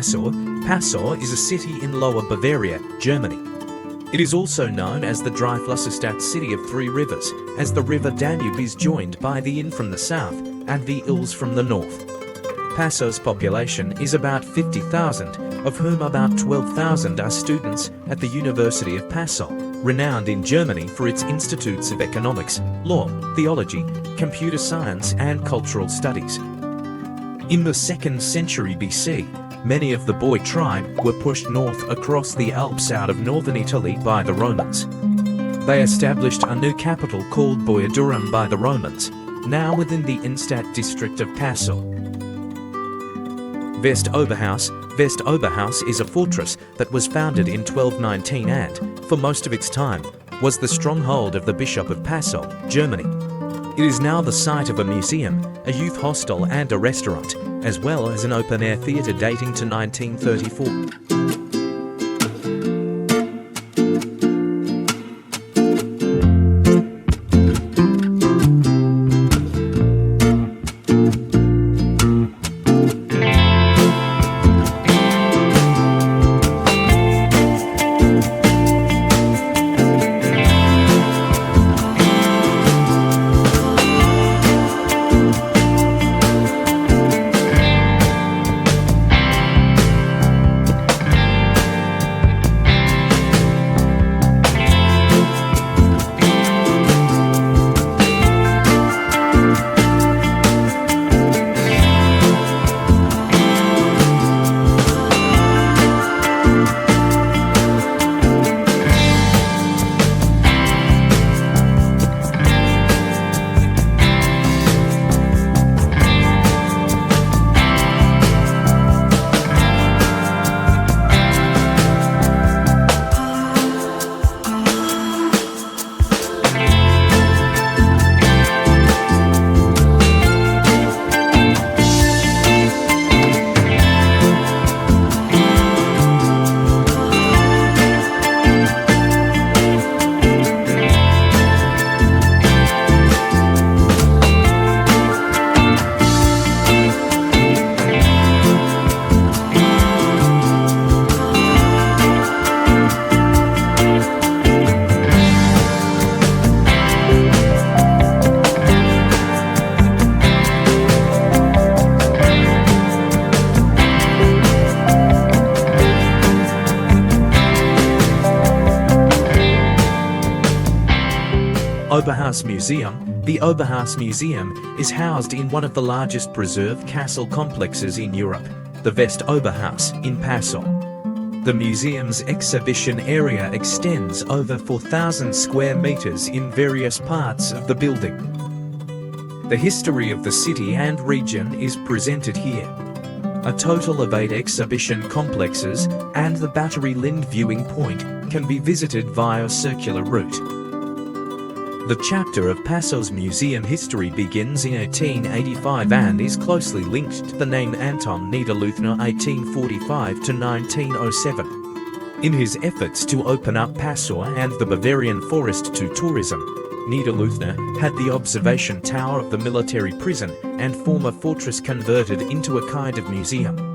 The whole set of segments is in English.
Passau. Passau is a city in Lower Bavaria, Germany. It is also known as the Dreiflüssestadt, city of three rivers, as the river Danube is joined by the Inn from the south and the Ilz from the north. Passau's population is about 50,000, of whom about 12,000 are students at the University of Passau, renowned in Germany for its institutes of economics, law, theology, computer science and cultural studies. In the 2nd century BC, many of the Boii tribe were pushed north across the Alps out of northern Italy by the Romans. They established a new capital called Boiodurum by the Romans, now within the Innstadt district of Passau. Overhouse is a fortress that was founded in 1219 and, for most of its time, was the stronghold of the Bishop of Passau, Germany. It is now the site of a museum, a youth hostel and a restaurant, as well as an open-air theatre dating to 1934. Overhouse Museum. The Overhouse Museum is housed in one of the largest preserved castle complexes in Europe, the West Overhouse in Passau. The museum's exhibition area extends over 4,000 square meters in various parts of the building. The history of the city and region is presented here. A total of 8 exhibition complexes and the Battery Lind viewing point can be visited via a circular route. The chapter of Passau's museum history begins in 1885 and is closely linked to the name Anton Niederleuthner 1845 to 1907. In his efforts to open up Passau and the Bavarian forest to tourism, Niederleuthner had the observation tower of the military prison and former fortress converted into a kind of museum.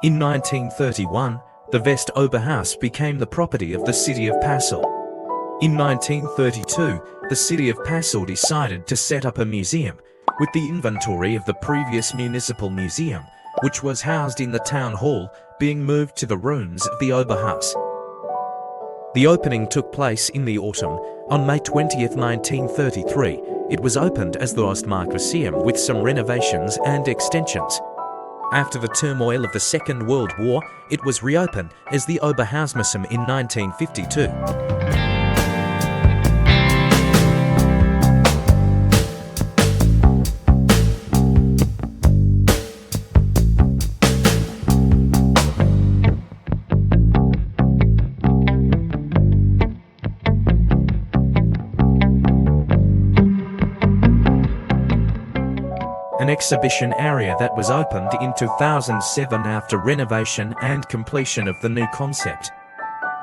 In 1931, the West Overhouse became the property of the city of Passau. In 1932, the city of Passau decided to set up a museum, with the inventory of the previous municipal museum, which was housed in the town hall, being moved to the rooms of the Overhouse. The opening took place in the autumn. On May 20, 1933, it was opened as the Ostmark-Museum with some renovations and extensions. After the turmoil of the Second World War, it was reopened as the Oberhausmuseum in 1952. an exhibition area that was opened in 2007 after renovation and completion of the new concept.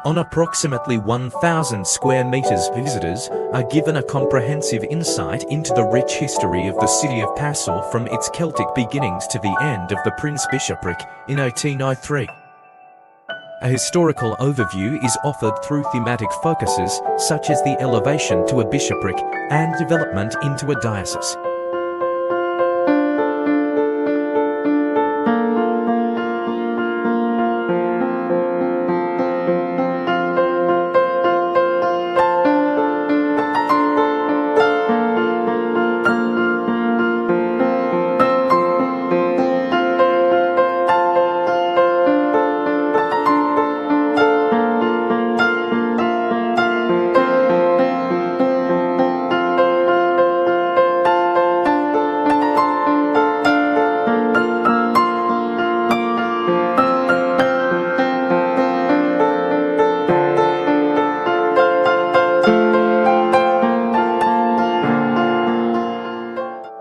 On approximately 1,000 square meters, visitors are given a comprehensive insight into the rich history of the city of Passau from its Celtic beginnings to the end of the Prince Bishopric in 1803. A historical overview is offered through thematic focuses such as the elevation to a bishopric and development into a diocese.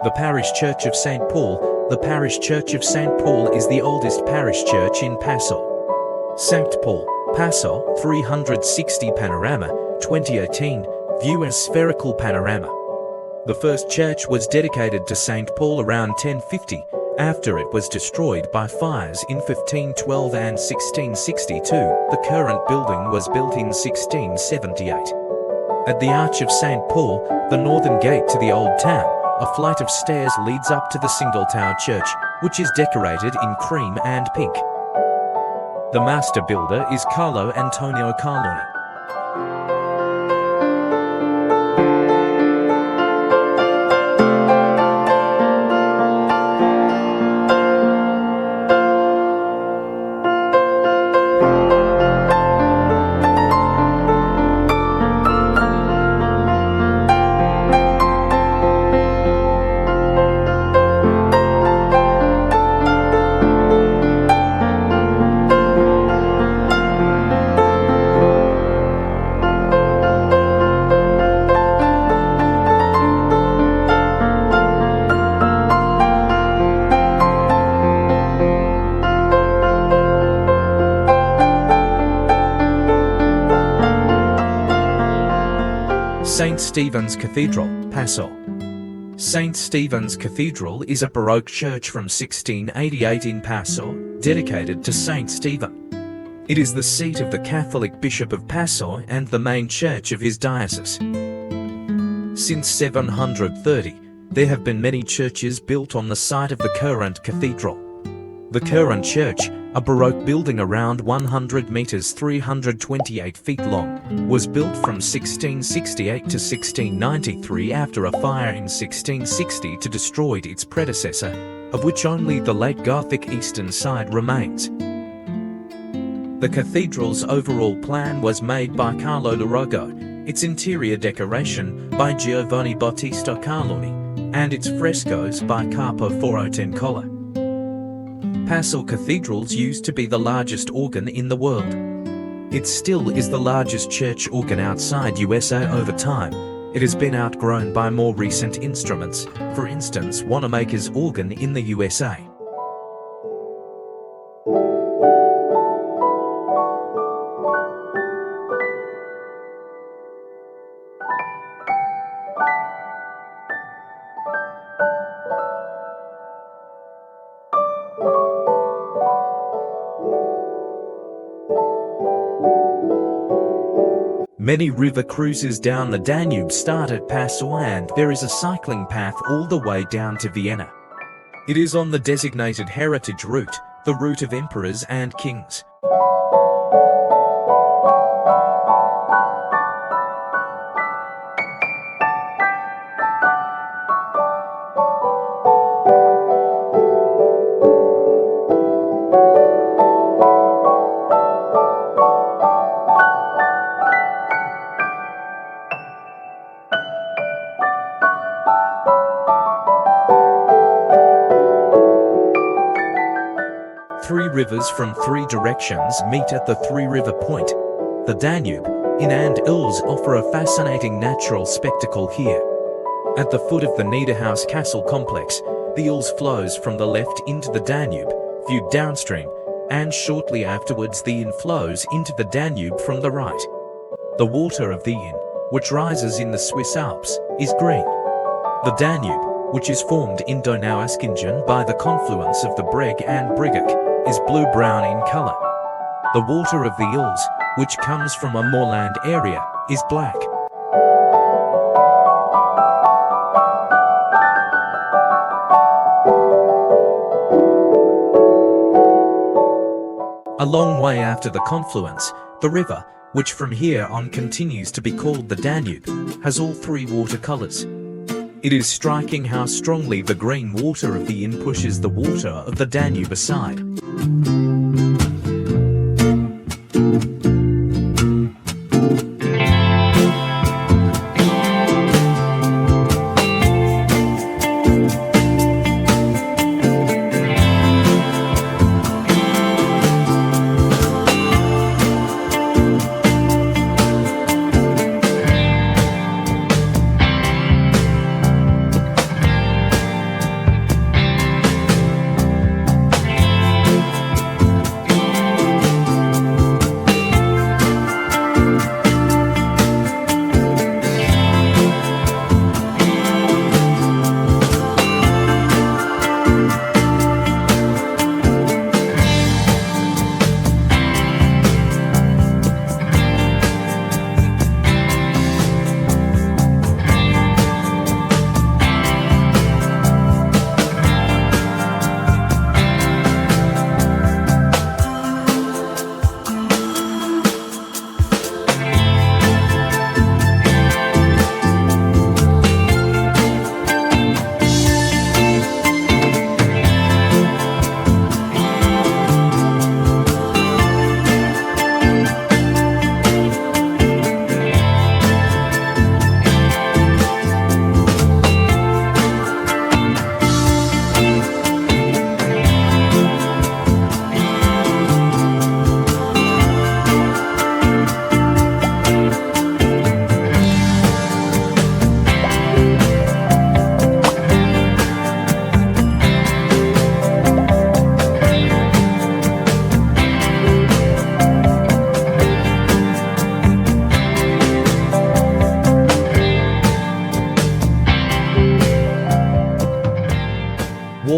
The Parish Church of St. Paul. The Parish Church of St. Paul is the oldest parish church in Passau. St. Paul, Passau, 360 Panorama, 2018, view as spherical panorama. The first church was dedicated to St. Paul around 1050, after it was destroyed by fires in 1512 and 1662. The current building was built in 1678. At the Arch of St. Paul, the northern gate to the Old Town, a flight of stairs leads up to the single-tower church, which is decorated in cream and pink. The master builder is Carlo Antonio Carloni. St. Stephen's Cathedral, Passau. St. Stephen's Cathedral is a Baroque church from 1688 in Passau, dedicated to St. Stephen. It is the seat of the Catholic Bishop of Passau and the main church of his diocese. Since 730, there have been many churches built on the site of the current cathedral. The current church, a Baroque building around 100 meters 328 feet long, was built from 1668 to 1693 after a fire in 1660 destroyed its predecessor, of which only the late Gothic eastern side remains. The cathedral's overall plan was made by Carlo de Rogo, its interior decoration by Giovanni Battista Carloni, and its frescoes by Capo Forotencola. Passau cathedrals used to be the largest organ in the world. It still is the largest church organ outside USA. Over time, it has been outgrown by more recent instruments, for instance Wanamaker's organ in the USA. Many river cruises down the Danube start at Passau, and there is a cycling path all the way down to Vienna. It is on the designated heritage route, the route of emperors and kings. Three rivers from three directions meet at the three-river point. The Danube, Inn and Ilz offer a fascinating natural spectacle here. At the foot of the Niederhaus Castle complex, The Ilz flows from the left into the Danube, viewed downstream, and shortly afterwards the Inn flows into the Danube from the right. The water of the Inn, which rises in the Swiss Alps, is green. The Danube, which is formed in Donaueschingen by the confluence of the Breg and Brigach, is blue-brown in color. The water of the Ilz, which comes from a moorland area, is black. A long way after the confluence, the river, which from here on continues to be called the Danube, has all three water colors. It is striking how strongly the green water of the Inn pushes the water of the Danube aside.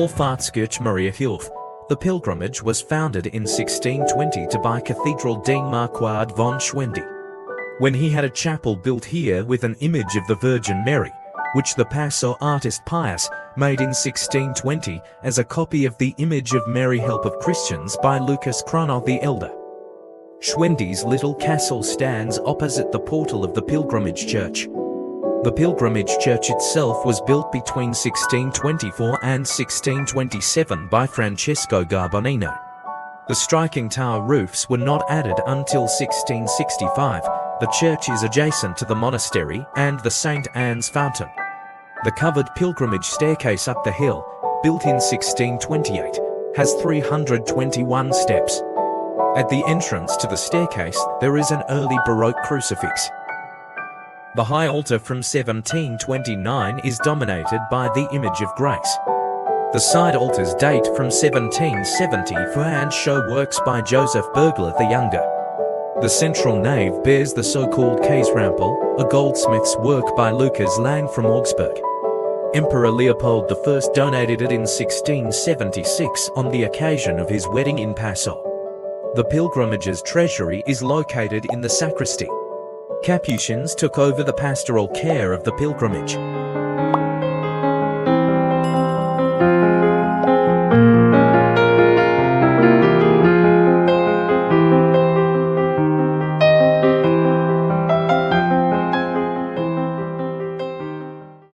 Wallfahrtskirche Maria Hilf. The pilgrimage was founded in 1620 by Cathedral den Marquard von Schwendi, when he had a chapel built here with an image of the Virgin Mary, which the Passau artist Pius made in 1620 as a copy of the image of Mary Help of Christians by Lucas Cranach the Elder. Schwendi's little castle stands opposite the portal of the pilgrimage church. The pilgrimage church itself was built between 1624 and 1627 by Francesco Garbonino. The striking tower roofs were not added until 1665. The church is adjacent to the monastery and the St. Anne's fountain. The covered pilgrimage staircase up the hill, built in 1628, has 321 steps. At the entrance to the staircase, there is an early Baroque crucifix. The high altar from 1729 is dominated by the image of grace. The side altars date from 1774 and show works by Joseph Burglar the Younger. The central nave bears the so-called Käserampel, a goldsmith's work by Lucas Lang from Augsburg. Emperor Leopold I donated it in 1676 on the occasion of his wedding in Passau. The pilgrimage's treasury is located in the sacristy. Capuchins took over the pastoral care of the pilgrimage.